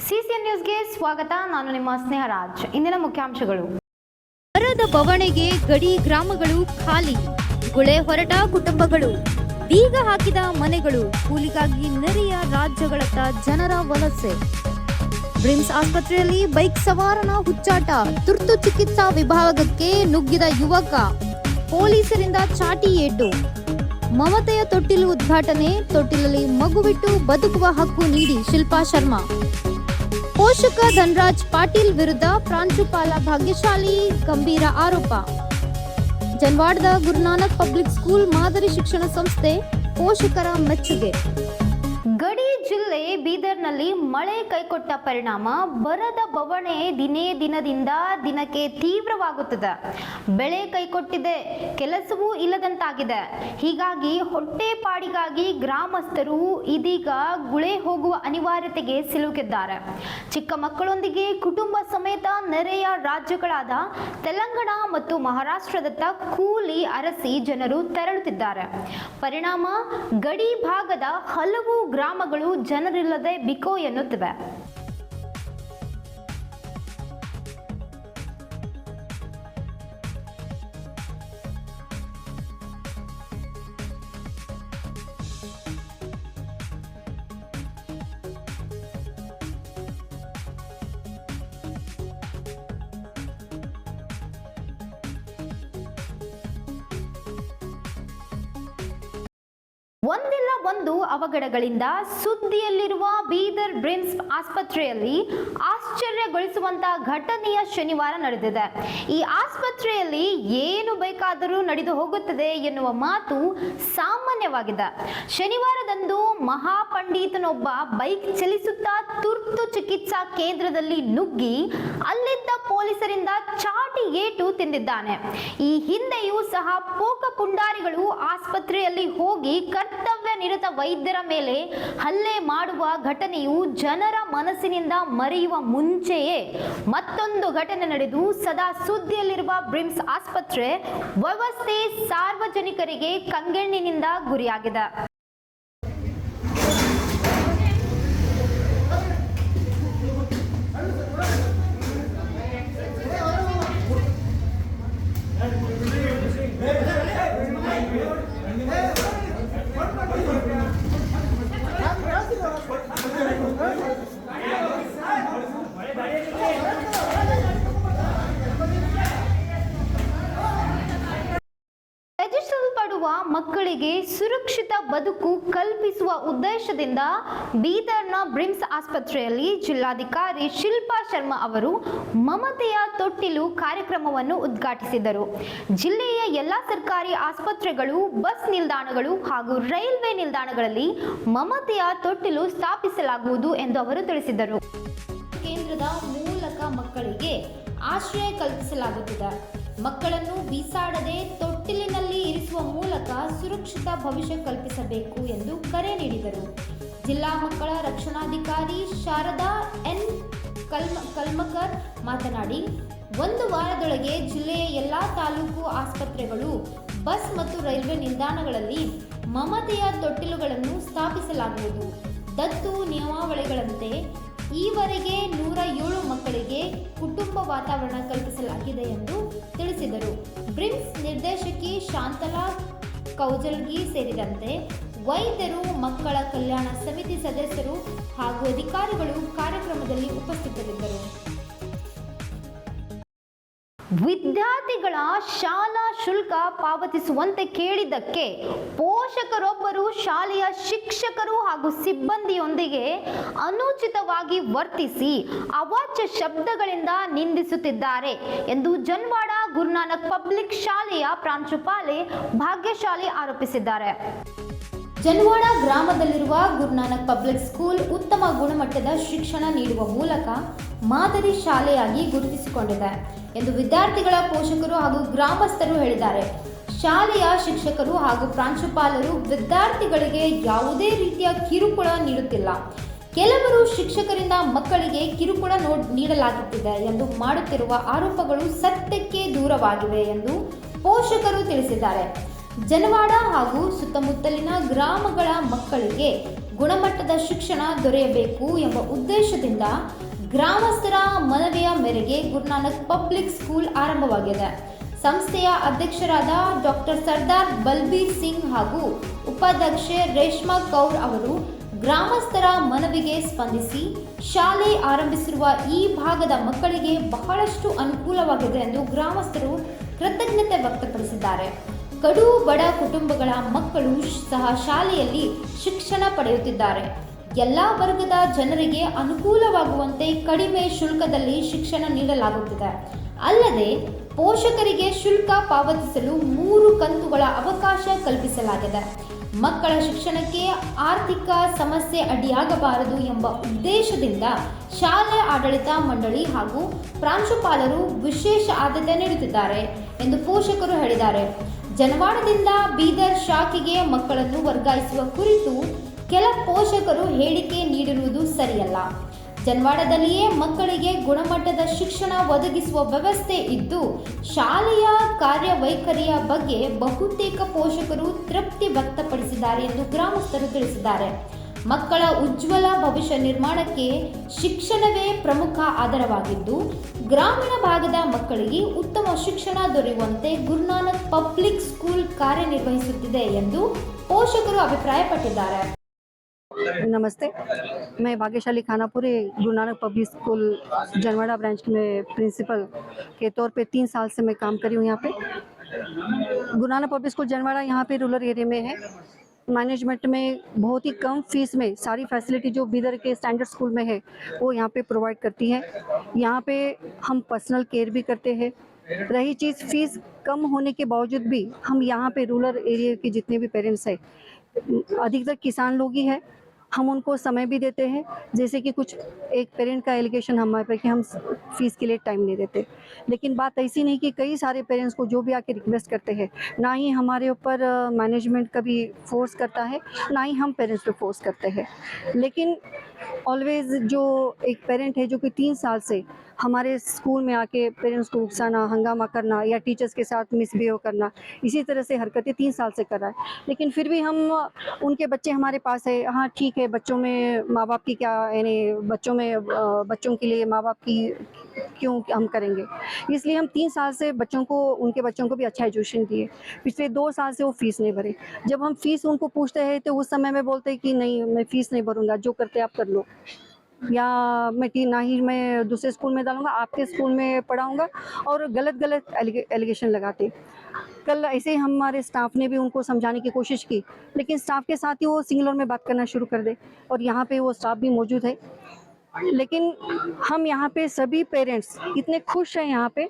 CCN ನ್ಯೂಸ್ಗೆ ಸ್ವಾಗತ. ನಾನು ನಿಮ್ಮ ಸ್ನೇಹರಾಜ್. ಇಂದಿನ ಮುಖ್ಯಾಂಶಗಳು. ಬರದ ಬವಣೆಗೆ ಗಡಿ ಗ್ರಾಮಗಳು ಖಾಲಿ, ಗುಳೆ ಹೊರಟ ಕುಟುಂಬಗಳು, ಬೀಗ ಹಾಕಿದ ಮನೆಗಳು, ಕೂಲಿಗಾಗಿ ನೆರೆಯ ರಾಜ್ಯಗಳತ್ತ ಜನರ ವಲಸೆ. ಬ್ರಿಮ್ಸ್ ಆಸ್ಪತ್ರೆಯಲ್ಲಿ ಬೈಕ್ ಸವಾರನ ಹುಚ್ಚಾಟ, ತುರ್ತು ಚಿಕಿತ್ಸಾ ವಿಭಾಗಕ್ಕೆ ನುಗ್ಗಿದ ಯುವಕ, ಪೊಲೀಸರಿಂದ ಚಾಟಿ ಏಟು. ಮಮತೆಯ ತೊಟ್ಟಿಲು ಉದ್ಘಾಟನೆ, ತೊಟ್ಟಿಲಲ್ಲಿ ಮಗುವಿಟ್ಟು ಬದುಕುವ ಹಕ್ಕು ನೀಡಿ ಶಿಲ್ಪಾ ಶರ್ಮಾ. ಪೋಷಕ ಧನರಾಜ್ ಪಾಟೀಲ್ ವಿರುದ್ಧ ಪ್ರಾಂಶುಪಾಲ ಭಾಗ್ಯಶಾಲಿ ಗಂಭೀರ ಆರೋಪ. ಜನವಾಡದ ಗುರುನಾನಕ್ ಪಬ್ಲಿಕ್ ಸ್ಕೂಲ್ ಮಾದರಿ ಶಿಕ್ಷಣ ಸಂಸ್ಥೆ ಪೋಷಕರ ಮೆಚ್ಚುಗೆ. ಗಡಿ ಜಿಲ್ಲೆ ಬೀದರ್ನಲ್ಲಿ ಮಳೆ ಕೈಕೊಟ್ಟ ಪರಿಣಾಮ ಬರದ ಬವಣೆ ದಿನೇ ದಿನದಿಂದ ದಿನಕ್ಕೆ ತೀವ್ರವಾಗುತ್ತದೆ. ಬೆಳೆ ಕೈಕೊಟ್ಟಿದೆ, ಕೆಲಸವೂ ಇಲ್ಲದಂತಾಗಿದೆ. ಹೀಗಾಗಿ ಹೊಟ್ಟೆಪಾಡಿಗಾಗಿ ಗ್ರಾಮಸ್ಥರು ಇದೀಗ ಗುಳೆ ಹೋಗುವ ಅನಿವಾರ್ಯತೆಗೆ ಸಿಲುಕಿದ್ದಾರೆ. ಚಿಕ್ಕ ಮಕ್ಕಳೊಂದಿಗೆ ಕುಟುಂಬ ಸಮೇತ ನೆರೆಯ ರಾಜ್ಯಗಳಾದ ತೆಲಂಗಾಣ ಮತ್ತು ಮಹಾರಾಷ್ಟ್ರದತ್ತ ಕೂಲಿ ಅರಸಿ ಜನರು ತೆರಳುತ್ತಿದ್ದಾರೆ. ಪರಿಣಾಮ ಗಡಿ ಭಾಗದ ಹಲವು ಗ್ರಾಮಗಳು ಜನರಿಲ್ಲದೆ ಬಿಕೋ ಎನ್ನುತ್ತಿವೆ. ಒಂದಿಲ್ಲ ಒಂದು ಅವಘಡಗಳಿಂದ ಸುದ್ದಿಯಲ್ಲಿರುವ ಬೀದರ್ ಬ್ರಿಮ್ಸ್ ಆಸ್ಪತ್ರೆಯಲ್ಲಿ ಆಶ್ಚರ್ಯಗೊಳಿಸುವಂತಹ ಘಟನೆಯ ಶನಿವಾರ ನಡೆದಿದೆ. ಈ ಆಸ್ಪತ್ರೆಯಲ್ಲಿ ಏನು ಬೇಕಾದರೂ ನಡೆದು ಹೋಗುತ್ತದೆ ಎನ್ನುವ ಮಾತು ಸಾಮಾನ್ಯವಾಗಿದೆ. ಶನಿವಾರದಂದು ಮಹಾಪಂಡಿತನೊಬ್ಬ ಬೈಕ್ ಚಲಿಸುತ್ತಾ ತುರ್ತು ಚಿಕಿತ್ಸಾ ಕೇಂದ್ರದಲ್ಲಿ ನುಗ್ಗಿ ಅಲ್ಲಿದ್ದ ಪೊಲೀಸರಿಂದ ಚಾಟಿ ಏಟು ತಿಂದಿದ್ದಾನೆ. ಈ ಹಿಂದೆಯೂ ಸಹ ಪೋಕ ಪುಂಡಾರಿಗಳು ಆಸ್ಪತ್ರೆಯಲ್ಲಿ ಹೋಗಿ ಕರ್ತವ್ಯ ನಿರತ ವೈದ್ಯರ ಮೇಲೆ ಹಲ್ಲೆ ಮಾಡುವ ಘಟನೆಯು ಜನರ ಮನಸ್ಸಿನಿಂದ ಮರೆಯುವ ಮುಂಚೆಯೇ ಮತ್ತೊಂದು ಘಟನೆ ನಡೆದು ಸದಾ ಸುದ್ದಿಯಲ್ಲಿರುವ ಬ್ರಿಮ್ಸ್ ಆಸ್ಪತ್ರೆ ವ್ಯವಸ್ಥೆ ಸಾರ್ವಜನಿಕರಿಗೆ ಕಂಗೆಣ್ಣಿನಿಂದ ಗುರಿಯಾಗಿದೆ. ತ್ಯಜಿಸಲ್ಪಡುವ ಮಕ್ಕಳಿಗೆ ಸುರಕ್ಷಿತ ಬದುಕು ಕಲ್ಪಿಸುವ ಉದ್ದೇಶದಿಂದ ಬೀದರ್ನ ಬ್ರಿಮ್ಸ್ ಆಸ್ಪತ್ರೆಯಲ್ಲಿ ಜಿಲ್ಲಾಧಿಕಾರಿ ಶಿಲ್ಪಾ ಶರ್ಮಾ ಅವರು ಮಮತೆಯ ತೊಟ್ಟಿಲು ಕಾರ್ಯಕ್ರಮವನ್ನು ಉದ್ಘಾಟಿಸಿದರು. ಜಿಲ್ಲೆಯ ಎಲ್ಲ ಸರ್ಕಾರಿ ಆಸ್ಪತ್ರೆಗಳು, ಬಸ್ ನಿಲ್ದಾಣಗಳು ಹಾಗೂ ರೈಲ್ವೆ ನಿಲ್ದಾಣಗಳಲ್ಲಿ ಮಮತೆಯ ತೊಟ್ಟಿಲು ಸ್ಥಾಪಿಸಲಾಗುವುದು ಎಂದು ಅವರು ತಿಳಿಸಿದರು. ಕೇಂದ್ರದ ಮೂಲಕ ಮಕ್ಕಳಿಗೆ ಆಶ್ರಯ ಕಲ್ಪಿಸಲಾಗುತ್ತಿದೆ. ಮಕ್ಕಳನ್ನು ಬೀಸಾಡದೆ ತೊಟ್ಟಿಲಿನಲ್ಲಿ ಇರಿಸುವ ಮೂಲಕ ಸುರಕ್ಷಿತ ಭವಿಷ್ಯ ಕಲ್ಪಿಸಬೇಕು ಎಂದು ಕರೆ ನೀಡಿದರು. ಜಿಲ್ಲಾ ಮಕ್ಕಳ ರಕ್ಷಣಾಧಿಕಾರಿ ಶಾರದಾ ಎನ್ ಕಲ್ಮಕರ್ ಮಾತನಾಡಿ, ಒಂದು ವಾರದೊಳಗೆ ಜಿಲ್ಲೆಯ ಎಲ್ಲ ತಾಲೂಕು ಆಸ್ಪತ್ರೆಗಳು, ಬಸ್ ಮತ್ತು ರೈಲ್ವೆ ನಿಲ್ದಾಣಗಳಲ್ಲಿ ಮಮತೆಯ ತೊಟ್ಟಿಲುಗಳನ್ನು ಸ್ಥಾಪಿಸಲಾಗುವುದು. ದತ್ತು ನಿಯಮಾವಳಿಗಳಂತೆ ಈವರೆಗೆ 107 ಮಕ್ಕಳಿಗೆ ಕುಟುಂಬ ವಾತಾವರಣ ಕಲ್ಪಿಸಲಾಗಿದೆ ಎಂದು ತಿಳಿಸಿದರು. ಬ್ರಿಮ್ಸ್ ನಿರ್ದೇಶಕಿ ಶಾಂತಲಾ ಕೌಜಲ್ಗಿ ಸೇರಿದಂತೆ ವೈದ್ಯರು, ಮಕ್ಕಳ ಕಲ್ಯಾಣ ಸಮಿತಿ ಸದಸ್ಯರು ಹಾಗೂ ಅಧಿಕಾರಿಗಳು ಕಾರ್ಯಕ್ರಮದಲ್ಲಿ ಉಪಸ್ಥಿತರಿದ್ದರು. ವಿದ್ಯಾರ್ಥಿಗಳ ಶಾಲಾ ಶುಲ್ಕ ಪಾವತಿಸುವಂತೆ ಕೇಳಿದ್ದಕ್ಕೆ ಪೋಷಕರೊಬ್ಬರು ಶಾಲೆಯ ಶಿಕ್ಷಕರು ಹಾಗೂ ಸಿಬ್ಬಂದಿಯೊಂದಿಗೆ ಅನುಚಿತವಾಗಿ ವರ್ತಿಸಿ ಅವಾಚ್ಯ ಶಬ್ದಗಳಿಂದ ನಿಂದಿಸುತ್ತಿದ್ದಾರೆ ಎಂದು ಜನವಾಡ ಗುರುನಾನಕ್ ಪಬ್ಲಿಕ್ ಶಾಲೆಯ ಪ್ರಾಂಶುಪಾಲೆ ಭಾಗ್ಯಶಾಲಿ ಆರೋಪಿಸಿದ್ದಾರೆ. ಜನವಾಡ ಗ್ರಾಮದಲ್ಲಿರುವ ಗುರುನಾನಕ್ ಪಬ್ಲಿಕ್ ಸ್ಕೂಲ್ ಉತ್ತಮ ಗುಣಮಟ್ಟದ ಶಿಕ್ಷಣ ನೀಡುವ ಮೂಲಕ ಮಾದರಿ ಶಾಲೆಯಾಗಿ ಗುರುತಿಸಿಕೊಂಡಿದೆ ಎಂದು ವಿದ್ಯಾರ್ಥಿಗಳ ಪೋಷಕರು ಹಾಗೂ ಗ್ರಾಮಸ್ಥರು ಹೇಳಿದ್ದಾರೆ. ಶಾಲೆಯ ಶಿಕ್ಷಕರು ಹಾಗೂ ಪ್ರಾಂಶುಪಾಲರು ವಿದ್ಯಾರ್ಥಿಗಳಿಗೆ ಯಾವುದೇ ರೀತಿಯ ಕಿರುಕುಳ ನೀಡುತ್ತಿಲ್ಲ. ಕೆಲವರು ಶಿಕ್ಷಕರಿಂದ ಮಕ್ಕಳಿಗೆ ಕಿರುಕುಳ ನೀಡಲಾಗುತ್ತಿದೆ ಎಂದು ಮಾಡುತ್ತಿರುವ ಆರೋಪಗಳು ಸತ್ಯಕ್ಕೆ ದೂರವಾಗಿವೆ ಎಂದು ಪೋಷಕರು ತಿಳಿಸಿದ್ದಾರೆ. ಜನವಾಡ ಹಾಗೂ ಸುತ್ತಮುತ್ತಲಿನ ಗ್ರಾಮಗಳ ಮಕ್ಕಳಿಗೆ ಗುಣಮಟ್ಟದ ಶಿಕ್ಷಣ ದೊರೆಯಬೇಕು ಎಂಬ ಉದ್ದೇಶದಿಂದ ಗ್ರಾಮಸ್ಥರ ಮನವಿಯ ಮೇರೆಗೆ ಗುರುನಾನಕ್ ಪಬ್ಲಿಕ್ ಸ್ಕೂಲ್ ಆರಂಭವಾಗಿದೆ. ಸಂಸ್ಥೆಯ ಅಧ್ಯಕ್ಷರಾದ ಡಾಕ್ಟರ್ ಸರ್ದಾರ್ ಬಲ್ಬೀರ್ ಸಿಂಗ್ ಹಾಗೂ ಉಪಾಧ್ಯಕ್ಷೆ ರೇಷ್ಮಾ ಕೌರ್ ಅವರು ಗ್ರಾಮಸ್ಥರ ಮನವಿಗೆ ಸ್ಪಂದಿಸಿ ಶಾಲೆ ಆರಂಭಿಸಿರುವ ಈ ಭಾಗದ ಮಕ್ಕಳಿಗೆ ಬಹಳಷ್ಟು ಅನುಕೂಲವಾಗಿದೆ ಎಂದು ಗ್ರಾಮಸ್ಥರು ಕೃತಜ್ಞತೆ ವ್ಯಕ್ತಪಡಿಸಿದ್ದಾರೆ. ಕಡು ಬಡ ಕುಟುಂಬಗಳ ಮಕ್ಕಳು ಸಹ ಶಾಲೆಯಲ್ಲಿ ಶಿಕ್ಷಣ ಪಡೆಯುತ್ತಿದ್ದಾರೆ. ಎಲ್ಲ ವರ್ಗದ ಜನರಿಗೆ ಅನುಕೂಲವಾಗುವಂತೆ ಕಡಿಮೆ ಶುಲ್ಕದಲ್ಲಿ ಶಿಕ್ಷಣ ನೀಡಲಾಗುತ್ತಿದೆ. ಅಲ್ಲದೆ ಪೋಷಕರಿಗೆ ಶುಲ್ಕ ಪಾವತಿಸಲು 3 ಕಂತುಗಳ ಅವಕಾಶ ಕಲ್ಪಿಸಲಾಗಿದೆ. ಮಕ್ಕಳ ಶಿಕ್ಷಣಕ್ಕೆ ಆರ್ಥಿಕ ಸಮಸ್ಯೆ ಅಡ್ಡಿಯಾಗಬಾರದು ಎಂಬ ಉದ್ದೇಶದಿಂದ ಶಾಲೆ ಆಡಳಿತ ಮಂಡಳಿ ಹಾಗೂ ಪ್ರಾಂಶುಪಾಲರು ವಿಶೇಷ ಆದ್ಯತೆ ನೀಡುತ್ತಿದ್ದಾರೆ ಎಂದು ಪೋಷಕರು ಹೇಳಿದ್ದಾರೆ. ಜನವಾಡದಿಂದ ಬೀದರ್ ಶಾಖೆಗೆ ಮಕ್ಕಳನ್ನು ವರ್ಗಾಯಿಸುವ ಕುರಿತು ಕೆಲ ಪೋಷಕರು ಹೇಳಿಕೆ ನೀಡಿರುವುದು ಸರಿಯಲ್ಲ. ಜನವಾಡದಲ್ಲಿಯೇ ಮಕ್ಕಳಿಗೆ ಗುಣಮಟ್ಟದ ಶಿಕ್ಷಣ ಒದಗಿಸುವ ವ್ಯವಸ್ಥೆ ಇದ್ದು, ಶಾಲೆಯ ಕಾರ್ಯವೈಖರಿಯ ಬಗ್ಗೆ ಬಹುತೇಕ ಪೋಷಕರು ತೃಪ್ತಿ ವ್ಯಕ್ತಪಡಿಸಿದ್ದಾರೆ ಎಂದು ಗ್ರಾಮಸ್ಥರು ತಿಳಿಸಿದ್ದಾರೆ. ಮಕ್ಕಳ ಉಜ್ವಲ ಭವಿಷ್ಯ ನಿರ್ಮಾಣಕ್ಕೆ ಶಿಕ್ಷಣವೇ ಪ್ರಮುಖ ಆಧಾರವಾಗಿದ್ದು, ಗ್ರಾಮೀಣ ಭಾಗದ ಮಕ್ಕಳಿಗೆ ಉತ್ತಮ ಶಿಕ್ಷಣ ದೊರೆಯುವಂತೆ ಗುರುನಾನಕ್ ಪಬ್ಲಿಕ್ ಸ್ಕೂಲ್ ಕಾರ್ಯನಿರ್ವಹಿಸುತ್ತಿದೆ ಎಂದು ಪೋಷಕರು ಅಭಿಪ್ರಾಯಪಟ್ಟಿದ್ದಾರೆ. नमस्ते, मैं भाग्यशाली Khanapuri Guru Nanak public school Janwada branch में प्रिंसिपल के तौर पे 3 साल से मैं काम करी हूँ यहाँ पे। गुरु नानक पब्लिक स्कूल जनवाड़ा यहाँ पे रूरल एरिया में है। मैनेजमेंट में बहुत ही कम फीस में सारी फैसिलिटी जो बीदर के स्टैंडर्ड स्कूल में है वो यहाँ पे प्रोवाइड करती है। यहाँ पे हम पर्सनल केयर भी करते हैं। रही चीज़ फीस कम होने के बावजूद भी हम यहाँ पे रूरल एरिया के जितने भी पेरेंट्स हैं, अधिकतर किसान लोग ही है, हम उनको समय भी देते हैं। जैसे कि कुछ एक पेरेंट का एलिगेशन हमारे पे कि हम फीस के लिए टाइम नहीं देते, लेकिन बात ऐसी नहीं कि कई सारे पेरेंट्स को जो भी आके रिक्वेस्ट करते हैं, ना ही हमारे ऊपर मैनेजमेंट कभी फोर्स करता है, ना ही हम पेरेंट्स पे फोर्स करते हैं। लेकिन ऑलवेज जो एक पेरेंट है जो कि 3 साल से हमारे स्कूल में आके पेरेंट्स को उकसाना, हंगामा करना या टीचर्स के साथ मिसबिहेव करना, इसी तरह से हरकतें 3 साल से कर रहा है, लेकिन फिर भी हम उनके बच्चे हमारे पास है। हाँ ठीक है, बच्चों में माँ बाप की क्या, यानी बच्चों के लिए माँ बाप की क्यों हम करेंगे, इसलिए हम 3 साल से उनके बच्चों को भी अच्छा एजुकेशन दिए। पिछले 2 साल से वो फीस नहीं भरे। जब हम फीस उनको पूछते हैं तो उस समय में बोलते हैं कि नहीं, मैं फीस नहीं भरूंगा, जो करते आप कर लो, या ना ही मैं दूसरे स्कूल में डालूंगा, आपके स्कूल में पढ़ाऊंगा, और गलत एलिगेशन लगाते। कल ऐसे ही हमारे स्टाफ ने भी उनको समझाने की कोशिश की, लेकिन स्टाफ के साथ ही वो सिंगलर में बात करना शुरू कर दे, और यहाँ पे वो स्टाफ भी मौजूद है। लेकिन हम यहाँ पे सभी पेरेंट्स इतने खुश हैं यहाँ पे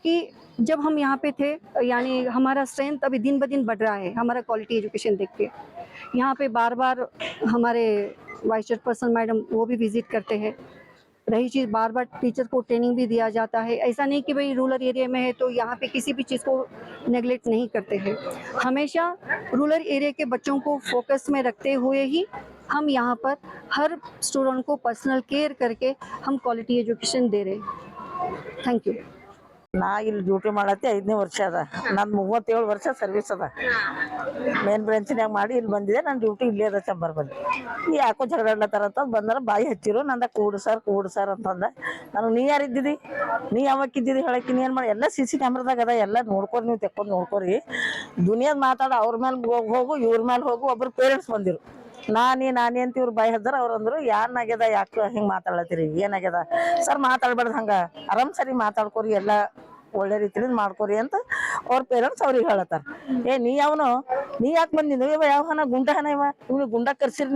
कि जब हम यहाँ पे थे, यानी हमारा स्ट्रेंथ अभी दिन ब दिन बढ़ रहा है हमारा क्वालिटी एजुकेशन देख के। यहाँ पे बार बार हमारे वाइस चेयरपर्सन मैडम वो भी विजिट करते हैं। रही चीज़, बार बार टीचर को ट्रेनिंग भी दिया जाता है। ऐसा नहीं कि भाई रूरल एरिया में है तो यहाँ पे किसी भी चीज़ को नेगलेक्ट नहीं करते हैं। हमेशा रूरल एरिया के बच्चों को फोकस में रखते हुए ही हम यहाँ पर हर स्टूडेंट को पर्सनल केयर करके हम क्वालिटी एजुकेशन दे रहे हैं। Thank you. ನಾ ಇಲ್ಲಿ ಡ್ಯೂಟಿ ಮಾಡತ್ತಿ 5ನೇ ವರ್ಷ ಅದ. ನಂದು 37 ವರ್ಷ ಸರ್ವಿಸ್ ಅದ. ಮೇನ್ ಬ್ರಾಂಚ್ನ್ಯಾಗ ಮಾಡಿ ಇಲ್ಲಿ ಬಂದಿದೆ. ನನ್ನ ಡ್ಯೂಟಿ ಇಲ್ಲೇ ಅದ ಚಂಬರ್ ಬಲ್ಲಿ. ಯಾಕೋ ಜಗಳಾಡ್ಲತ್ತಾರ ಅಂತ ಬಂದ್ರೆ ಬಾಯಿ ಹಚ್ಚಿರು. ನಂದ ಕೂಡು ಸರ್ ಅಂತಂದ. ನಾನು ನೀ ಯಾರಿದ್ದಿದಿ, ನೀ ಯಾವಕ್ಕಿದ್ದಿದಿ ಹೇಳಕ್ಕೆ, ನೀ ಏನು ಮಾಡಿ, ಎಲ್ಲ CC ಕ್ಯಾಮ್ರಾದಾಗ ಅದ, ಎಲ್ಲ ನೋಡ್ಕೊರಿ, ನೀವು ತೆಕ್ಕೊಂಡು ನೋಡ್ಕೊರಿ. ದುನಿಯಾದ ಮಾತಾಡ ಅವ್ರ ಮೇಲೆ ಹೋಗು, ಇವ್ರ ಮೇಲೆ ಹೋಗು. ಒಬ್ರು ಪೇರೆಂಟ್ಸ್ ಬಂದಿರು, ನಾನೇ ಅಂತ ಇವ್ರು ಬಾಯಿ ಹದ್ದಾರ. ಅವ್ರು ಅಂದ್ರು, ಏನಾಗ್ಯದ, ಯಾಕೆ ಹಿಂಗೆ ಮಾತಾಡತ್ತೀರಿ, ಏನಾಗ್ಯದ ಸರ್, ಮಾತಾಡ್ಬಾರ್ದು ಹಂಗೆ, ಆರಾಮ್ ಸರಿ ಮಾತಾಡ್ಕೊರಿ, ಎಲ್ಲ ಒಳ್ಳೆ ರೀತಿಯಿಂದ ಮಾಡ್ಕೊರಿ ಅಂತ ಅವ್ರ ಪೇರೆಂಟ್ಸ್ ಅವ್ರಿಗೆ ಹೇಳತ್ತಾರ. ನೀ ಯಾಕೆ ಬಂದಿದ್ದು, ಯಾವನ ಗುಂಡಹನ ಇವ್ನಿಗೆ ಗುಂಡ ಕರ್ಸಿರಿ,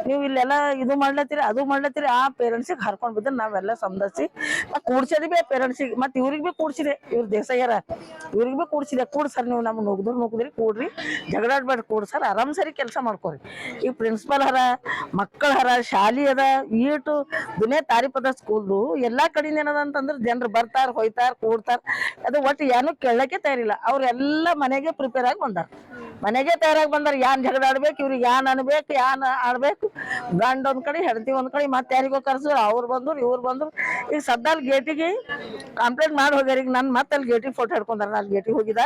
ನೀವು ಇಲ್ಲೆಲ್ಲ ಇದು ಮಾಡ್ಲತ್ತೀರಿ, ಅದು ಮಾಡ್ಲತ್ತೀರಿ. ಆ ಪೇರೆಂಟ್ಸಿಗೆ ಹರ್ಕೊಂಡ್ ಬಿದ್ದು ನಾವೆಲ್ಲ ಸಂದರ್ಸಿ ಕೂಡ್ಸದಿ ಬಿ ಪೇರೆಂಟ್ಸಿಗೆ, ಮತ್ತೆ ಇವ್ರಿಗೆ ಬಿ ಕೂಡ್ಸಿದೆ. ಇವ್ರು ದೇಸಾಯ್ಯಾರ, ಇವ್ರಿಗೆ ಬಿ ಕೂಡ್ಸಿದೆ. ಸರ್ ನೀವು ನಮ್ಗೆ ನುಗ್ದ್ರಿ ಕೂಡ್ರಿ, ಜಗಳಾಡ್ಬೇಡ್ರಿ, ಸರ್, ಆರಾಮ್ ಸರಿ ಕೆಲಸ ಮಾಡ್ಕೊರಿ. ಈ ಪ್ರಿನ್ಸಿಪಲ್ ಹರ, ಮಕ್ಕಳ ಹರ, ಶಾಲಿ ಅದ, ಈಟು ದುನಿಯಾ ತಾರೀಪದ ಸ್ಕೂಲ್ದು ಎಲ್ಲಾ ಕಡೆಯಿಂದ ಏನದ ಅಂತಂದ್ರೆ ಜನರು ಬರ್ತಾರ, ಹೋಯ್ತಾರ, ಕೂಡ್ತಾರ. ಅದು ಒಟ್ಟು ಏನು ಕೇಳಕ್ಕೆ ತಯಾರಿಲ್ಲ. ಅವ್ರೆಲ್ಲ ಮನೆಗೆ ಪ್ರಿಪೇರ್ ಆಗಿ ಬಂದಾರ. ಮನೆಗೆ ತಯಾರಾಗಿ ಬಂದಾರ ಯಾನ್ ಜಗಳ ಆಡ್ಬೇಕು, ಇವ್ರಿಗೆ ಯಾನ್ ಅನ್ಬೇಕು, ಯಾನ್ ಆಡ್ಬೇಕು. ಗಂಡ ಒಂದ್ ಕಡೆ, ಹೆಂಡತಿ ಒಂದ್ ಕಡೆ, ಮತ್ತೆ ಯಾರಿಗೋ ಕರ್ಸಿದ್ರು, ಅವ್ರು ಬಂದ್ರು ಇವ್ರು ಬಂದ್ರು. ಈಗ ಸದ್ದಲ್ಲಿ ಗೇಟಿಗೆ ಕಂಪ್ಲೇಂಟ್ ಮಾಡಿ ಹೋಗ್ಯಾರ. ಈಗ ನನ್ ಮತ್ತೆ ಅಲ್ಲಿ ಗೇಟಿಗೆ ಫೋಟೋ ಹಿಡ್ಕೊಂಡಾರ. ನಾನು ಗೇಟಿಗೆ ಹೋಗಿದ,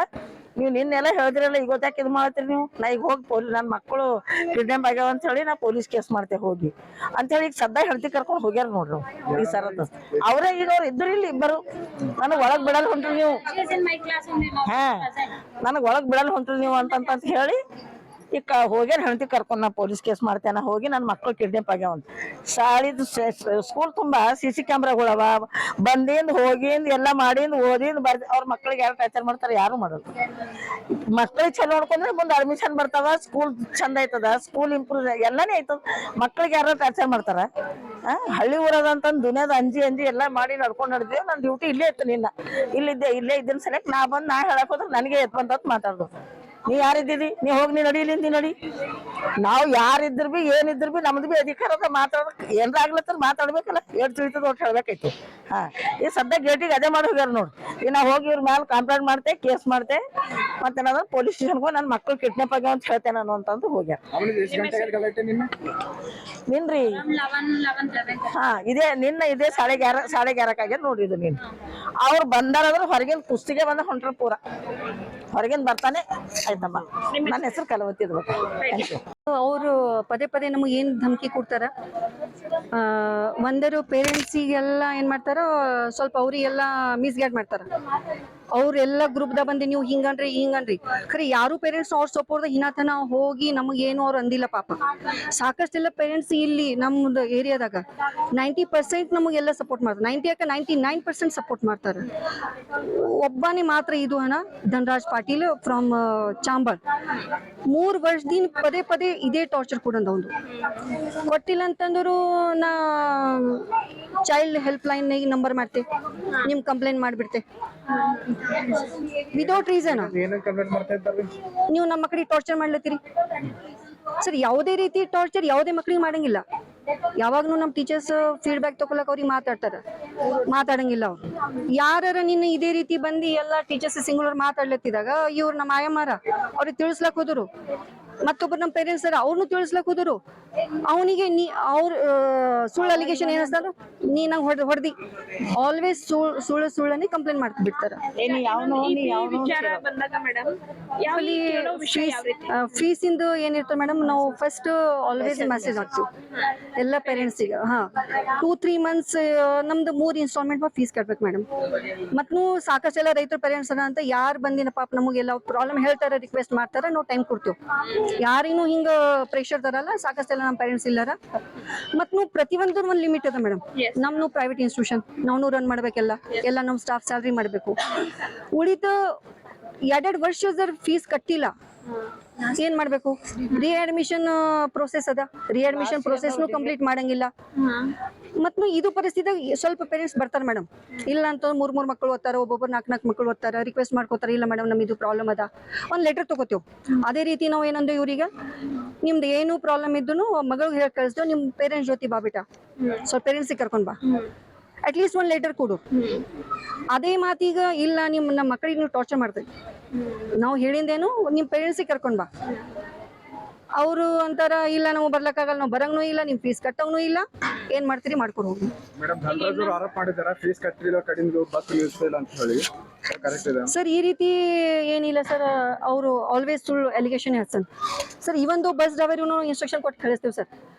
ನೀವು ನಿನ್ನೆಲ್ಲ ಹೇಳಿದ್ರಲ್ಲ, ಈಗ ಗೊತ್ತಾಕ ಇದು ಮಾಡ್ತೀರಿ ನೀವು. ನಾ ಈಗ ಹೋಗಿ ನನ್ನ ಮಕ್ಕಳು ಕಿಡ್ನಾಪ್ ಆಗ್ಯಾವ ಅಂತ ಹೇಳಿ ನಾ ಪೊಲೀಸ್ ಕೇಸ್ ಮಾಡ್ತೇವೆ ಹೋಗಿ ಅಂತೇಳಿ ಈಗ ಸದ್ದ ಹೆಂಡತಿ ಕರ್ಕೊಂಡು ಹೋಗ್ಯಾರ ನೋಡ್ರಿ ಈ ಸರದ್ದು. ಅವರೇ ಈಗ ಅವ್ರು ಇದ್ರು ಇಲ್ಲಿ ಇಬ್ಬರು. ನನಗೆ ಒಳಗ್ ಬಿಡಲ್ಲ ಹೊಂಟ್ರಿ ನೀವು, ಹಾ ನನಗೆ ಒಳಗ್ ಬಿಡಲ್ಲ ಹೊಂಟ್ರಿ ನೀವು ಅಂತ ಹೇಳಿ ಈಗ ಹೋಗ್ಯಾರ ಹೆಂಡತಿ ಕರ್ಕೊಂಡು ನಾ ಪೊಲೀಸ್ ಕೇಸ್ ಮಾಡ್ತೇನೆ. ಹೋಗಿ ನನ್ನ ಮಕ್ಕಳು ಕಿಡ್ನಾಪ್ ಆಗ್ಯಾವ ಅಂತ. ಶಾಲಿದು ಸ್ಕೂಲ್ ತುಂಬಾ CC ಕ್ಯಾಮ್ರಾಗಳವ. ಬಂದಿಂದ ಹೋಗಿಂದ ಎಲ್ಲ ಮಾಡಿಂದ ಓದಿಂದ ಬರ್ದ ಅವ್ರ ಮಕ್ಳಿಗೆ ಯಾರು ಟಾರ್ಚರ್ ಮಾಡ್ತಾರೆ? ಯಾರು ಮಾಡಲ್ಲ. ಮಕ್ಳಿಗೆ ಚಲೋ ನೋಡ್ಕೊಂಡ್ರೆ ಮುಂದೆ ಅಡ್ಮಿಷನ್ ಬರ್ತಾವ, ಸ್ಕೂಲ್ ಚಂದ ಐತದ, ಸ್ಕೂಲ್ ಇಂಪ್ರೂವ್ ಎಲ್ಲಾನೇ ಐತದ. ಮಕ್ಳಿಗೆ ಯಾರು ಟಾರ್ಚರ್ ಮಾಡ್ತಾರ? ಹಳ್ಳಿ ಊರದಂತಂದು ದುನಿಯಾದ ಅಂಜಿ ಎಲ್ಲ ಮಾಡಿ ನಡ್ಕೊಂಡು ನಡೆದೇವು. ನನ್ನ ಡ್ಯೂಟಿ ಇಲ್ಲೇ ಇತ್ತು. ನಿನ್ನ ಇಲ್ಲೇ ಇದ್ದಿನ ಸಲಕ್ ನಾ ಹೇಳಕ್ ಹೋದ್ರೆ ನನಗೆ ಎತ್ ಬಂದತ್ ಮಾತಾಡ್ದು. ನೀ ಯಾರಿದ್ದೀರಿ? ನೀ ಹೋಗಿ ನೀ ನಡಿ, ಇಲ್ಲಿಂದ ನಡಿ. ನಾವು ಯಾರಿದ್ರು ಬಿ ಏನಿದ್ರು ಬಿ ನಮ್ದು ಬಿ ಅಧಿಕಾರ ಅದ ಮಾತಾಡೋಕೆ. ಏನ್ರ ಆಗ್ಲತ್ತ ಮಾತಾಡ್ಬೇಕಲ್ಲ, ಏಟ್ ತಿಳಿತದ ಒಟ್ಟು ಹೇಳ್ಬೇಕೈತಿ. ಹಾ ಈ ಸದ್ಯ ಗೇಟಿಗೆ ಅದೇ ಮಾಡಿ ಹೋಗ್ಯಾರ ನೋಡ್ರಿ. ಈಗ ನಾ ಹೋಗಿ ಇವ್ರ ಮ್ಯಾಲ ಕಂಪ್ಲೇಂಟ್ ಮಾಡ್ತೆ, ಕೇಸ್ ಮಾಡ್ತೆ, ಮತ್ತೆ ನಾನು ಪೊಲೀಸ್ ಸ್ಟೇಷನ್ಗೆ ನನ್ನ ಮಕ್ಕಳು ಕಿಡ್ನಾಪ್ ಆಗ್ಯಾವ ಅಂತ ಹೇಳ್ತೇನೆ ನಾನು ಅಂತಂದು ಹೋಗ್ಯಾರ. ನಿನ್ರಿ ಹಾ ಇದೇ 11:30 ಆಗ್ಯದ ನೋಡ್ರಿ. ಇದು ನೀನ್ ಅವ್ರು ಬಂದಾರಂದ್ರೆ ಹೊರಗಿನ ಕುಸ್ತಿಗೆ ಬಂದ ಹೊಂಟ್ರ ಪೂರ ಹೊರಗಿನ ಬರ್ತಾನೆ ಆಯ್ತಮ್ಮ. ನನ್ನ ಹೆಸರು ಕಲವತಿ ಇದ್ರು. ಅವರು ಪದೇ ನಮಗೆ ಏನು ಧಮಕಿ ಕೊಡ್ತಾರ, ಒಂದರು ಪೇರೆಂಟ್ಸಿಗೆಲ್ಲ ಏನು ಮಾಡ್ತಾರೋ ಸ್ವಲ್ಪ ಅವರಿಗೆಲ್ಲ ಮಿಸ್ಗೈಡ್ ಮಾಡ್ತಾರ. ಅವ್ರೆಲ್ಲ ಗ್ರೂಪ್ದಾಗ ಬಂದು ನೀವು ಹಿಂಗನ್ರಿ ಖರೆ ಯಾರು ಪೇರೆಂಟ್ಸ್ ಅವ್ರ ಸಪೋರ್ಟ್ದಾಗ ಹಿನಾತನ ಹೋಗಿ ನಮಗೇನು ಅವ್ರು ಅಂದಿಲ್ಲ ಪಾಪ. ಸಾಕಷ್ಟೆಲ್ಲ ಪೇರೆಂಟ್ಸ್ ಇಲ್ಲಿ ನಮ್ಮದು ಏರಿಯಾದಾಗ 90% ನಮಗೆಲ್ಲ ಸಪೋರ್ಟ್ ಮಾಡ್ತಾರೆ. 99% ಸಪೋರ್ಟ್ ಮಾಡ್ತಾರೆ. ಒಬ್ಬನೇ ಮಾತ್ರ ಇದು ಧನರಾಜ್ ಪಾಟೀಲ್ ಫ್ರಮ್ ಚಾಂಬರ್ 3 ವರ್ಷದಿಂದ ಪದೇ ಇದೇ ಟಾರ್ಚರ್ ಕೊಡಂದ. ಒಂದು ಕೊಟ್ಟಿಲ್ಲ ಅಂತಂದ್ರು ನಾ ಚೈಲ್ಡ್ ಹೆಲ್ಪ್ ಲೈನ್ ನಂಬರ್ ಮಾಡ್ತೆ, ನಿಮ್ ಕಂಪ್ಲೇಂಟ್ ಮಾಡ್ಬಿಡ್ತೆ ವಿದೌಟ್ ರೀಸನ್. ನೀವು ನಮ್ಮ ಮಕ್ಕಳಿಗೆ ಟಾರ್ಚರ್ ಮಾಡ್ಲತ್ತೀರಿ ಸರ್. ಯಾವುದೇ ರೀತಿ ಟಾರ್ಚರ್ ಯಾವುದೇ ಮಕ್ಕಳಿಗೆ ಮಾಡಂಗಿಲ್ಲ. ಯಾವಾಗ್ಲೂ ನಮ್ಮ ಟೀಚರ್ಸ್ ಫೀಡ್ಬ್ಯಾಕ್ ತಗೊಳಕ್ ಅವ್ರಿಗೆ ಮಾತಾಡಂಗಿಲ್ಲ. ಅವ್ರು ಯಾರ ನಿನ್ನ ಇದೇ ರೀತಿ ಬಂದು ಎಲ್ಲ ಟೀಚರ್ಸ್ ಸಿಂಗುಲರ್ ಮಾತಾಡ್ಲತ್ತಿದಾಗ ಇವ್ರು ನಮ್ಮ ಆಯಮ್ಮಾರ ಅವ್ರಿಗೆ ತಿಳಿಸ್ಲಕ್ ಹೋದ್ರು. ಮತ್ತೊಬ್ಬರು ನಮ್ಮ ಪೇರೆಂಟ್ಸ್ ಅವ್ರನ್ನು ತಿಳಿಸ್ಲಕ್ ಹೋದ್ರು. ಅವನಿಗೆ ಅವ್ರ ಸುಳ್ಳು ಅಲಿಗೇಷನ್ ಏನಿಸ್ತಾರ, ನೀ ನಂಗೆ ಹೊಡೆದಿ ಆಲ್ವೇಸ್ ಸುಳ್ಳನ್ನೇ ಕಂಪ್ಲೇಂಟ್ ಮಾಡ್ಬಿಡ್ತಾರ. ಫೀಸ್ ಇಂದು ಏನಿರ್ತದೆ ಮೇಡಮ್, ನಾವು ಫಸ್ಟ್ ಆಲ್ವೇಸ್ ಮೆಸೇಜ್ ಹಾಕ್ತೀವಿ ಎಲ್ಲ ಪೇರೆಂಟ್ಸಿಗೆ. 2-3 months ನಮ್ದು 3 ಇನ್ಸ್ಟಾಲ್ಮೆಂಟ್ ಫೀಸ್ ಕಟ್ಬೇಕು ಮೇಡಮ್. ಮತ್ತು ಸಾಕಷ್ಟೆಲ್ಲ ರೈತರ ಪೇರೆಂಟ್ಸ್ ಅಂತ ಯಾರು ಬಂದಿನ ಪಾಪ ನಮಗೆಲ್ಲ ಪ್ರಾಬ್ಲಮ್ ಹೇಳ್ತಾರೆ, ರಿಕ್ವೆಸ್ಟ್ ಮಾಡ್ತಾರೆ, ನಾವು ಟೈಮ್ ಕೊಡ್ತೀವಿ. ಯಾರಿಗೂ ಹಿಂಗ ಪ್ರೆಷರ್ ತರಲ್ಲ. ಸಾಕಷ್ಟೆಲ್ಲ ನಮ್ಮ ಪೇರೆಂಟ್ಸ್ ಇಲ್ಲಾರ. ಮತ್ತು ಪ್ರತಿಯೊಂದು ಒಂದು ಲಿಮಿಟ್ ಅದ ಮೇಡಮ್. ನಮ್ನು ಪ್ರೈವೇಟ್ ಇನ್ಸ್ಟಿಟ್ಯೂಷನ್ ನಾವು ರನ್ ಮಾಡ್ಬೇಕೆಲ್ಲ, ಎಲ್ಲ ನಮ್ಮ ಸ್ಟಾಫ್ ಸ್ಯಾಲ್ರಿ ಮಾಡಬೇಕು. ಉಳಿದ 2 ವರ್ಷದ ಫೀಸ್ ಕಟ್ಟಿಲ್ಲ ಏನ್ ಮಾಡ್ಬೇಕು? ರಿಅಡ್ಮಿಷನ್ ಪ್ರೋಸೆಸ್ ಅದ, ರಿಅಡ್ಮಿಷನ್ ಪ್ರೋಸೆಸ್ನು ಕಂಪ್ಲೀಟ್ ಮಾಡಂಗಿಲ್ಲ. ಮತ್ತು ಇದು ಪರಿಸ್ಥಿತಿ ಸ್ವಲ್ಪ ಪೇರೆಂಟ್ಸ್ ಬರ್ತಾರೆ ಮೇಡಮ್. ಇಲ್ಲ ಅಂತ 3 ಮಕ್ಕಳು ಓದ್ತಾರೆ, ಒಬ್ಬೊಬ್ಬರು 4 ಮಕ್ಕಳು ಓದ್ತಾರೆ, ರಿಕ್ವೆಸ್ಟ್ ಮಾಡ್ಕೋತಾರೆ, ಇಲ್ಲ ಮೇಡಮ್ ನಮ್ ಇದು ಪ್ರಾಬ್ಲಮ್ ಅದ, ಒಂದು ಲೆಟರ್ ತಗೋತೇವೆ. ಅದೇ ರೀತಿ ನಾವು ಏನಂದ್ರೆ ಇವ್ರಿಗೆ ನಿಮ್ದು ಏನು ಪ್ರಾಬ್ಲಮ್ ಇದ್ದು ಮಗಳಿಗೆ ಹೇಳಿ ಕಳಿಸ್ತೇವೆ, ನಿಮ್ ಪೇರೆಂಟ್ಸ್ ಜೊತೆ ಬಾಬಿಟ ಸ್ವಲ್ಪ ಪೇರೆಂಟ್ಸಿಗೆ ಕರ್ಕೊಂಡ್ ಬಾ, ಅಟ್ಲೀಸ್ಟ್ ಒಂದು ಲೆಟರ್ ಕೊಡು. ಅದೇ ಮಾತೀಗ ಇಲ್ಲ ನಮ್ಮ ಮಕ್ಕಳಿಗೆ ನೀವು ಟಾರ್ಚರ್ ಮಾಡ್ತೀವಿ, ನಾವು ಹೇಳಿಂದೇನು ನಿಮ್ಮ ಪೇರೆಂಟ್ಸಿಗೆ ಕರ್ಕೊಂಡ್ ಬಾ. ಅವರು ಅಂತಾರ ಇಲ್ಲ ನಾವು ಬರ್ಲಕ್ಕಾಗಲ್ಲ, ನಾವು ಬರಂಗೂ ಇಲ್ಲ, ನಿಮ್ ಫೀಸ್ ಕಟ್ಟಂಗೂ ಇಲ್ಲ, ಏನ್ ಮಾಡ್ತೀರಿ ಮಾಡ್ಕೊಂಡು ಹೋಗಿ. ಸರ್ ಈ ರೀತಿ ಏನಿಲ್ಲ ಸರ್, ಅವರು ಆಲ್ವೇಸ್ ಸುಳ್ಳು ಅಲಿಗೇಷನ್ ಹೇಳ್ತಾನೆ ಸರ್. ಇವೊಂದು ಬಸ್ ಡ್ರೈವರ್ ಇನ್ಸ್ಟ್ರಕ್ಷನ್ ಕೊಟ್ಟು ಕಳಿಸ್ತೇವೆ ಸರ್.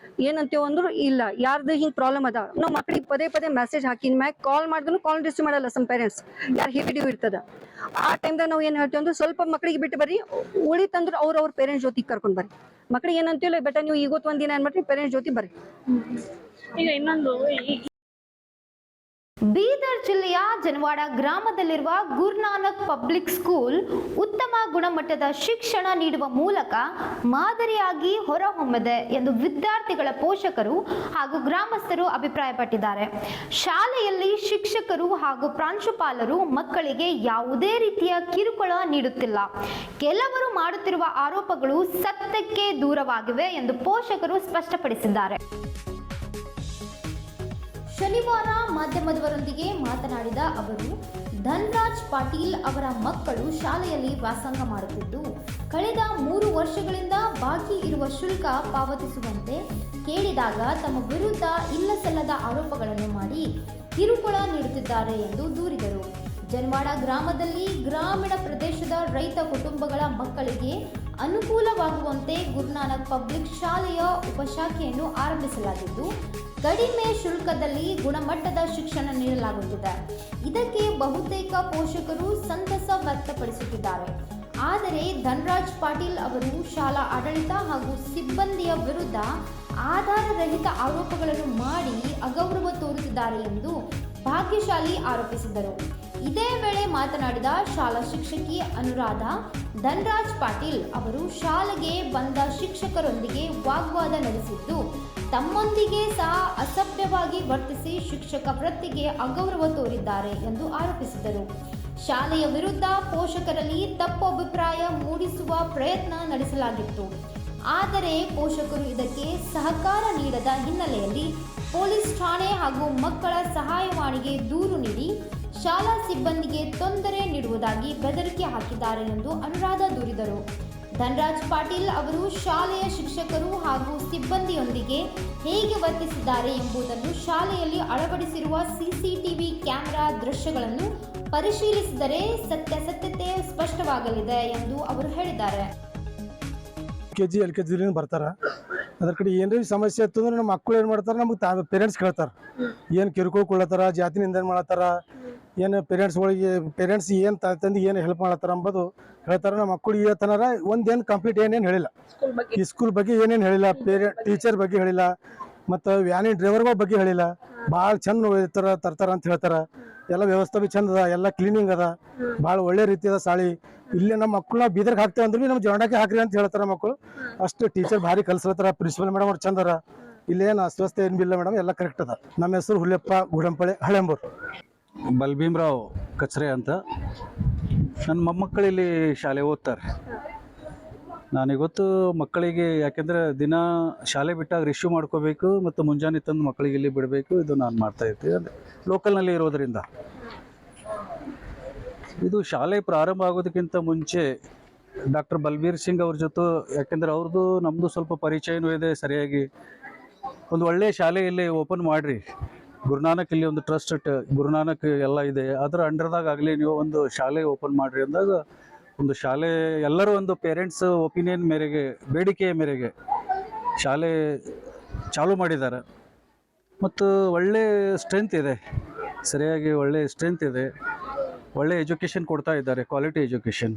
ಏನಂತೇವ್ ಅಂದ್ರು ಇಲ್ಲ ಯಾರ್ದು ಹಿಂಗ್ ಪ್ರಾಬ್ಲಮ್ ಅದ, ನಾವು ಮಕ್ಕಳಿಗೆ ಪದೇ ಮೆಸೇಜ್ ಹಾಕಿನ ಮ್ಯಾಗ ಕಾಲ್ ಮಾಡಿದ್ರು ಕಾಲ್ ರಿಸೀವ್ ಮಾಡಲ್ಲ. ಸಮ್ ಪೇರೆಂಟ್ಸ್ ಯಾರು ಹಿಡಿಯೋ ಇರ್ತದ ಆ ಟೈಮ್ದಾಗ ನಾವು ಏನ್ ಹೇಳ್ತೇವೆ ಅಂದ್ರೆ ಸ್ವಲ್ಪ ಮಕ್ಕಳಿಗೆ ಬಿಟ್ಟು ಬರ್ರಿ, ಉಳಿತಂದ್ರೆ ಅವ್ರ ಪೇರೆಂಟ್ಸ್ ಜೊತೆಗೆ ಕರ್ಕೊಂಡ್ ಬರ್ರಿ. ಮಕ್ಕಳಿಗೆ ಏನಂತೀವಲ್ಲ ಬೆಟ ನೀವು ಇವತ್ತು ಒಂದಿನ ಏನ್ ಮಾಡ್ರಿ ಪೇರೆಂಟ್ಸ್ ಜೊತೆ ಬರ್ರಿ. ಈಗ ಇನ್ನೊಂದು ಬೀದರ್ ಜಿಲ್ಲೆಯ ಜನವಾಡ ಗ್ರಾಮದಲ್ಲಿರುವ ಗುರುನಾನಕ್ ಪಬ್ಲಿಕ್ ಸ್ಕೂಲ್ ಉತ್ತಮ ಗುಣಮಟ್ಟದ ಶಿಕ್ಷಣ ನೀಡುವ ಮೂಲಕ ಮಾದರಿಯಾಗಿ ಹೊರಹೊಮ್ಮಿದೆ ಎಂದು ವಿದ್ಯಾರ್ಥಿಗಳ ಪೋಷಕರು ಹಾಗೂ ಗ್ರಾಮಸ್ಥರು ಅಭಿಪ್ರಾಯಪಟ್ಟಿದ್ದಾರೆ. ಶಾಲೆಯಲ್ಲಿ ಶಿಕ್ಷಕರು ಹಾಗೂ ಪ್ರಾಂಶುಪಾಲರು ಮಕ್ಕಳಿಗೆ ಯಾವುದೇ ರೀತಿಯ ಕಿರುಕುಳ ನೀಡುತ್ತಿಲ್ಲ. ಕೆಲವರು ಮಾಡುತ್ತಿರುವ ಆರೋಪಗಳು ಸತ್ಯಕ್ಕೆ ದೂರವಾಗಿವೆ ಎಂದು ಪೋಷಕರು ಸ್ಪಷ್ಟಪಡಿಸಿದ್ದಾರೆ. ಶನಿವಾರ ಮಾಧ್ಯಮದವರೊಂದಿಗೆ ಮಾತನಾಡಿದ ಅವರು, ಧನ್ರಾಜ್ ಪಾಟೀಲ್ ಅವರ ಮಕ್ಕಳು ಶಾಲೆಯಲ್ಲಿ ವ್ಯಾಸಂಗ ಮಾಡುತ್ತಿದ್ದು ಕಳೆದ 3 ವರ್ಷಗಳಿಂದ ಬಾಕಿ ಇರುವ ಶುಲ್ಕ ಪಾವತಿಸುವಂತೆ ಕೇಳಿದಾಗ ತಮ್ಮ ವಿರುದ್ಧ ಇಲ್ಲಸಲ್ಲದ ಆರೋಪಗಳನ್ನು ಮಾಡಿ ಕಿರುಕುಳ ನೀಡುತ್ತಿದ್ದಾರೆ ಎಂದು ದೂರಿದರು. ಜನವಾಡ ಗ್ರಾಮದಲ್ಲಿ ಗ್ರಾಮೀಣ ಪ್ರದೇಶದ ರೈತ ಕುಟುಂಬಗಳ ಮಕ್ಕಳಿಗೆ ಅನುಕೂಲವಾಗುವಂತೆ ಗುರುನಾನಕ್ ಪಬ್ಲಿಕ್ ಶಾಲೆಯ ಉಪಶಾಖೆಯನ್ನು ಆರಂಭಿಸಲಾಗಿದ್ದು ಕಡಿಮೆ ಶುಲ್ಕದಲ್ಲಿ ಗುಣಮಟ್ಟದ ಶಿಕ್ಷಣ ನೀಡಲಾಗುತ್ತಿದೆ. ಇದಕ್ಕೆ ಬಹುತೇಕ ಪೋಷಕರು ಸಂತಸ ವ್ಯಕ್ತಪಡಿಸುತ್ತಿದ್ದಾರೆ. ಆದರೆ ಧನ್ರಾಜ್ ಪಾಟೀಲ್ ಅವರು ಶಾಲಾ ಆಡಳಿತ ಹಾಗೂ ಸಿಬ್ಬಂದಿಯ ವಿರುದ್ಧ ಆಧಾರರಹಿತ ಆರೋಪಗಳನ್ನು ಮಾಡಿ ಅಗೌರವ ತೋರುತ್ತಿದ್ದಾರೆ ಎಂದು ಭಾಗ್ಯಶಾಲಿ ಆರೋಪಿಸಿದರು. ಇದೇ ವೇಳೆ ಮಾತನಾಡಿದ ಶಾಲಾ ಶಿಕ್ಷಕಿ ಅನುರಾಧ, ಧನ್ರಾಜ್ ಪಾಟೀಲ್ ಅವರು ಶಾಲೆಗೆ ಬಂದ ಶಿಕ್ಷಕರೊಂದಿಗೆ ವಾಗ್ವಾದ ನಡೆಸಿದ್ದು ತಮ್ಮೊಂದಿಗೆ ಸಹ ಅಸಭ್ಯವಾಗಿ ವರ್ತಿಸಿ ಶಿಕ್ಷಕ ವೃತ್ತಿಗೆ ಅಗೌರವ ತೋರಿದ್ದಾರೆ ಎಂದು ಆರೋಪಿಸಿದರು. ಶಾಲೆಯ ವಿರುದ್ಧ ಪೋಷಕರಲ್ಲಿ ತಪ್ಪು ಅಭಿಪ್ರಾಯ ಮೂಡಿಸುವ ಪ್ರಯತ್ನ ನಡೆಸಲಾಗಿತ್ತು. ಆದರೆ ಪೋಷಕರು ಇದಕ್ಕೆ ಸಹಕಾರ ನೀಡದ ಹಿನ್ನೆಲೆಯಲ್ಲಿ ಪೊಲೀಸ್ ಠಾಣೆ ಹಾಗೂ ಮಕ್ಕಳ ಸಹಾಯವಾಣಿಗೆ ದೂರು ನೀಡಿ ಶಾಲಾ ಸಿಬ್ಬಂದಿಗೆ ತೊಂದರೆ ನೀಡುವುದಾಗಿ ಬೆದರಿಕೆ ಹಾಕಿದ್ದಾರೆ ಎಂದು ಅನುರಾಧ ದೂರಿದರು. ಧನ್ರಾಜ್ ಪಾಟೀಲ್ ಅವರು ಶಾಲೆಯ ಶಿಕ್ಷಕರು ಹಾಗೂ ಸಿಬ್ಬಂದಿಯೊಂದಿಗೆ ಹೇಗೆ ವರ್ತಿಸಿದ್ದಾರೆ ಎಂಬುದನ್ನು ಶಾಲೆಯಲ್ಲಿ ಅಳವಡಿಸಿರುವ ಸಿಸಿಟಿವಿ ಕ್ಯಾಮೆರಾ ದೃಶ್ಯಗಳನ್ನು ಪರಿಶೀಲಿಸಿದರೆ ಸತ್ಯಾಸತ್ಯತೆ ಸ್ಪಷ್ಟವಾಗಲಿದೆ ಎಂದು ಅವರು ಹೇಳಿದ್ದಾರೆ. KG LKG ಬರ್ತಾರ, ಅದ್ರ ಕಡೆ ಏನ್ರಿ ಸಮಸ್ಯೆ ಇತ್ತು ಅಂದ್ರೆ ನಮ್ಮ ಮಕ್ಕಳು ಏನು ಮಾಡ್ತಾರೆ, ನಮ್ಗೆ ಪೇರೆಂಟ್ಸ್ ಕೇಳ್ತಾರೆ ಏನು ಕಿರುಕುಳ ಕೊಡ್ಲತ್ತಾರ, ಜಾತಿ ನಿಂದನೆ ಮಾಡತ್ತಾರ, ಏನು ಪೇರೆಂಟ್ಸ್ ಏನು ತಂದು ಏನು ಹೆಲ್ಪ್ ಮಾಡತ್ತಾರ ಅಂಬೋದು ಹೇಳ್ತಾರೆ. ನಮ್ಮ ಮಕ್ಕಳು ಈ ತನರ ಒಂದೇನು ಕಂಪ್ಲೀಟ್ ಏನೇನು ಹೇಳಿಲ್ಲ, ಈ ಸ್ಕೂಲ್ ಬಗ್ಗೆ ಏನೇನು ಹೇಳಿಲ್ಲ, ಟೀಚರ್ ಬಗ್ಗೆ ಹೇಳಿಲ್ಲ, ಮತ್ತು ವ್ಯಾನಿನ ಡ್ರೈವರ್ಗಳ ಬಗ್ಗೆ ಹೇಳಿಲ್ಲ. ಭಾಳ ಚಂದ ತರ್ತಾರ ಅಂತ ಹೇಳ್ತಾರೆ. ಎಲ್ಲ ವ್ಯವಸ್ಥೆ ಭೀ ಚಂದ ಅದ, ಎಲ್ಲ ಕ್ಲೀನಿಂಗ್ ಅದ, ಭಾಳ ಒಳ್ಳೆ ರೀತಿ ಅದ ಶಾಲೆ. ಇಲ್ಲಿ ನಮ್ಮ ಮಕ್ಕಳು ನಾವು ಬೀದರ್ಗೆ ಹಾಕ್ತೇವೆ ಅಂದ್ರೆ ನಮ್ಮ ಜೊಂಡಕ್ಕೆ ಹಾಕ್ರಿ ಅಂತ ಹೇಳ್ತಾರೆ ಮಕ್ಕಳು. ಅಷ್ಟು ಟೀಚರ್ ಭಾರಿ ಕಲ್ಸ್ಲತ್ತಾರ. ಪ್ರಿನ್ಸಿಪಲ್ ಮೇಡಮ್ ಅವ್ರು ಚಂದರ. ಇಲ್ಲೇನು ಅಸ್ವಸ್ಥ ಏನು ಬಿಲ್ಲ ಮೇಡಮ್, ಎಲ್ಲ ಕರೆಕ್ಟ್ ಅದ. ನಮ್ಮ ಹೆಸರು ಹುಲಿಯಪ್ಪ ಗುಡಂಪಳೆ ಹಳೆಂಬೂರು. ಬಲ್ಭೀಮ್ರಾವ್ ಕಚ್ರೆ ಅಂತ. ನನ್ನ ಮೊಮ್ಮಕ್ಕಳು ಇಲ್ಲಿ ಶಾಲೆ ಓದ್ತಾರೆ. ನಾನಿಗೊತ್ತು ಮಕ್ಕಳಿಗೆ, ಯಾಕೆಂದರೆ ದಿನ ಶಾಲೆ ಬಿಟ್ಟಾಗ ರಿಶ್ಯೂ ಮಾಡ್ಕೋಬೇಕು ಮತ್ತು ಮುಂಜಾನೆ ತಂದು ಮಕ್ಕಳಿಗೆ ಇಲ್ಲಿ ಬಿಡಬೇಕು. ಇದು ನಾನು ಮಾಡ್ತಾ ಇರ್ತೀವಿ, ಅಂದರೆ ಲೋಕಲ್ನಲ್ಲಿ ಇರೋದರಿಂದ. ಇದು ಶಾಲೆ ಪ್ರಾರಂಭ ಆಗೋದಕ್ಕಿಂತ ಮುಂಚೆ ಡಾಕ್ಟರ್ ಬಲ್ಬೀರ್ ಸಿಂಗ್ ಅವ್ರ ಜೊತೆ, ಯಾಕೆಂದರೆ ಅವ್ರದ್ದು ನಮ್ಮದು ಸ್ವಲ್ಪ ಪರಿಚಯನೂ ಇದೆ ಸರಿಯಾಗಿ. ಒಂದು ಒಳ್ಳೆಯ ಶಾಲೆ ಇಲ್ಲಿ ಓಪನ್ ಮಾಡಿರಿ, ಗುರುನಾನಕ್ ಇಲ್ಲಿ ಒಂದು ಟ್ರಸ್ಟ್ ಗುರುನಾನಕ್ ಎಲ್ಲ ಇದೆ, ಅದರ ಅಂಡರ್ದಾಗ ಆಗಲಿ ನೀವು ಒಂದು ಶಾಲೆ ಓಪನ್ ಮಾಡಿರಿ ಅಂದಾಗ ಒಂದು ಶಾಲೆ ಎಲ್ಲರೂ ಒಂದು ಪೇರೆಂಟ್ಸ್ ಒಪಿನಿಯನ್ ಮೇರೆಗೆ, ಬೇಡಿಕೆಯ ಮೇರೆಗೆ ಶಾಲೆ ಚಾಲೂ ಮಾಡಿದ್ದಾರೆ. ಮತ್ತು ಒಳ್ಳೆ ಸ್ಟ್ರೆಂತ್ ಇದೆ, ಸರಿಯಾಗಿ ಒಳ್ಳೆ ಸ್ಟ್ರೆಂತ್ ಇದೆ, ಒಳ್ಳೆ ಎಜುಕೇಷನ್ ಕೊಡ್ತಾ ಇದ್ದಾರೆ, ಕ್ವಾಲಿಟಿ ಎಜುಕೇಷನ್.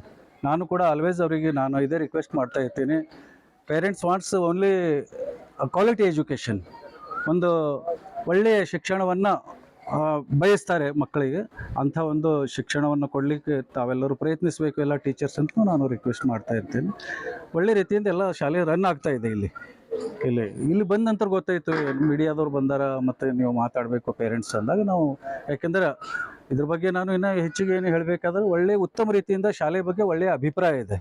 ನಾನು ಕೂಡ ಆಲ್ವೇಸ್ ಅವರಿಗೆ ನಾನು ಇದೇ ರಿಕ್ವೆಸ್ಟ್ ಮಾಡ್ತಾ ಇರ್ತೀನಿ, parents wants only quality education, ಒಂದು ಒಳ್ಳೆಯ ಶಿಕ್ಷಣವನ್ನು ಬಯಸ್ತಾರೆ ಮಕ್ಕಳಿಗೆ. ಅಂಥ ಒಂದು ಶಿಕ್ಷಣವನ್ನು ಕೊಡಲಿಕ್ಕೆ ತಾವೆಲ್ಲರೂ ಪ್ರಯತ್ನಿಸಬೇಕು, ಎಲ್ಲ ಟೀಚರ್ಸ್ ಅಂತ ನಾನು ರಿಕ್ವೆಸ್ಟ್ ಮಾಡ್ತಾ ಇರ್ತೀನಿ. ಒಳ್ಳೆ ರೀತಿಯಿಂದ ಎಲ್ಲ ಶಾಲೆ ರನ್ ಆಗ್ತಾ ಇದೆ ಇಲ್ಲಿ ಬಂದ ನಂತರ ಗೊತ್ತಾಯಿತು, ಮೀಡಿಯಾದವ್ರು ಬಂದಾರ ಮತ್ತು ನೀವು ಮಾತಾಡಬೇಕು ಪೇರೆಂಟ್ಸ್ ಅಂದಾಗ ನಾವು, ಯಾಕೆಂದ್ರೆ ಇದ್ರ ಬಗ್ಗೆ ನಾನು ಇನ್ನೂ ಹೆಚ್ಚಿಗೆ ಏನು ಹೇಳಬೇಕಾದ್ರೆ ಒಳ್ಳೆ ಉತ್ತಮ ರೀತಿಯಿಂದ ಶಾಲೆ ಬಗ್ಗೆ ಒಳ್ಳೆಯ ಅಭಿಪ್ರಾಯ ಇದೆ.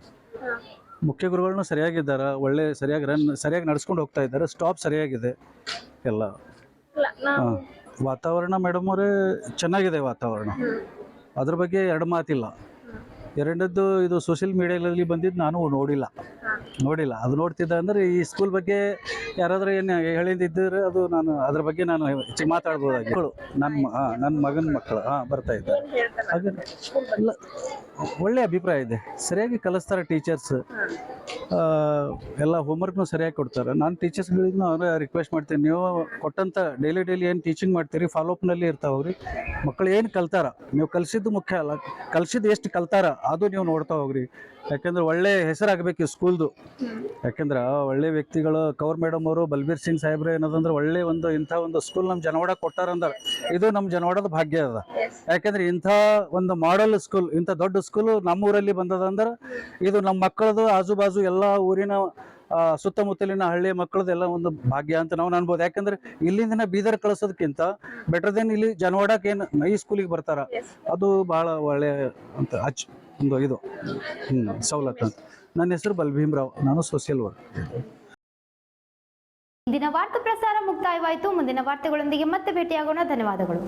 ಮುಖ್ಯ ಗುರುಗಳನ್ನೂ ಸರಿಯಾಗಿದ್ದಾರೆ, ಸರಿಯಾಗಿ ನಡ್ಸ್ಕೊಂಡು ಹೋಗ್ತಾ ಇದ್ದಾರೆ, ಸ್ಟಾಪ್ ಸರಿಯಾಗಿದೆ ಎಲ್ಲ. ವಾತಾವರಣ ಮೇಡಮ್ ಅವರೇ ಚೆನ್ನಾಗಿದೆ ವಾತಾವರಣ, ಅದ್ರ ಬಗ್ಗೆ ಎರಡು ಮಾತಿಲ್ಲ. ಎರಡನೇದ್ದು, ಇದು ಸೋಷಿಯಲ್ ಮೀಡಿಯಾದಲ್ಲಿ ಬಂದಿದ್ದು ನಾನು ನೋಡಿಲ್ಲ. ಅದು ನೋಡ್ತಿದ್ದೆ ಅಂದರೆ ಈ ಸ್ಕೂಲ್ ಬಗ್ಗೆ ಯಾರಾದರೂ ಏನು ಹೇಳಿದ್ದಿದ್ದರೆ ಅದು ನಾನು ಅದ್ರ ಬಗ್ಗೆ ನಾನು ಹೆಚ್ಚಿಗೆ ಮಾತಾಡ್ಬೋದಾಗಿ. ನನ್ನ ಮಗನ ಮಕ್ಕಳು ಬರ್ತಾ ಇದ್ದಾರೆ. ಹಾಗೆ ಇಲ್ಲ, ಒಳ್ಳೆ ಅಭಿಪ್ರಾಯ ಇದೆ, ಸರಿಯಾಗಿ ಕಲಿಸ್ತಾರೆ ಟೀಚರ್ಸ್, ಎಲ್ಲ ಹೋಮ್ವರ್ಕ್ನು ಸರಿಯಾಗಿ ಕೊಡ್ತಾರೆ. ನಾನು ಟೀಚರ್ಸ್ಗಳಿಗೂ ರಿಕ್ವೆಸ್ಟ್ ಮಾಡ್ತೀನಿ, ನೀವು ಕೊಟ್ಟಂಥ ಡೈಲಿ ಏನು ಟೀಚಿಂಗ್ ಮಾಡ್ತೀರಿ ಫಾಲೋಅಪ್ನಲ್ಲಿ ಇರ್ತಾವ್ರಿ. ಮಕ್ಕಳು ಏನು ಕಲ್ತಾರ, ನೀವು ಕಲಿಸಿದ್ದು ಮುಖ್ಯ ಅಲ್ಲ, ಕಲಿಸಿದ್ದು ಎಷ್ಟು ಕಲ್ತಾರ ಅದು ನೀವು ನೋಡ್ತಾ ಹೋಗ್ರಿ. ಯಾಕೆಂದ್ರೆ ಒಳ್ಳೆ ಹೆಸರಾಗಬೇಕು ಸ್ಕೂಲ್ದು. ಯಾಕೆಂದ್ರೆ ಒಳ್ಳೆ ವ್ಯಕ್ತಿಗಳು, ಕೌರ್ ಮೇಡಮ್ ಅವರು, ಬಲ್ಬೀರ್ ಸಿಂಗ್ ಸಾಹೇಬ್ರು ಏನದಂದ್ರೆ ಒಳ್ಳೆ ಒಂದು ಇಂಥ ಒಂದು ಸ್ಕೂಲ್ ನಮ್ಮ ಜನವಾಡ ಕೊಟ್ಟಾರಂದ್ರೆ ಇದು ನಮ್ಮ ಜನವಾಡದ ಭಾಗ್ಯ ಅದ. ಯಾಕೆಂದ್ರೆ ಇಂಥ ಒಂದು ಮಾಡೆಲ್ ಸ್ಕೂಲ್, ಇಂಥ ದೊಡ್ಡ ಸ್ಕೂಲು ನಮ್ಮ ಊರಲ್ಲಿ ಬಂದದಂದ್ರೆ ಇದು ನಮ್ಮ ಮಕ್ಕಳದು, ಆಜು ಬಾಜು ಎಲ್ಲ ಊರಿನ ಸುತ್ತಮುತ್ತಲಿನ ಹಳ್ಳಿಯ ಮಕ್ಕಳದೆಲ್ಲ ಒಂದು ಭಾಗ್ಯ ಅಂತ ನಾವು ಅನ್ಬೋದು. ಯಾಕಂದ್ರೆ ಇಲ್ಲಿಂದ ಬೀದರ್ ಕಳಿಸೋದಕ್ಕಿಂತ ಬೆಟರ್ ದೆನ್ ಇಲ್ಲಿ ಜನವಾಡಕ್ಕೆ ಏನು ಈ ಸ್ಕೂಲಿಗೆ ಬರ್ತಾರ, ಅದು ಬಹಳ ಒಳ್ಳೆ ಅಂತ ಒಂದು ಇದು ಸವಲತ್ತು ಅಂತ. ನನ್ನ ಹೆಸರು ಬಲ್ಭೀಮ್ರಾವ್, ನಾನು ಸೋಷಿಯಲ್ ವರ್ಕ್. ಇಂದಿನ ವಾರ್ತಾ ಪ್ರಸಾರ ಮುಕ್ತಾಯವಾಯಿತು. ಮುಂದಿನ ವಾರ್ತೆಗಳೊಂದಿಗೆ ಮತ್ತೆ ಭೇಟಿಯಾಗೋಣ. ಧನ್ಯವಾದಗಳು.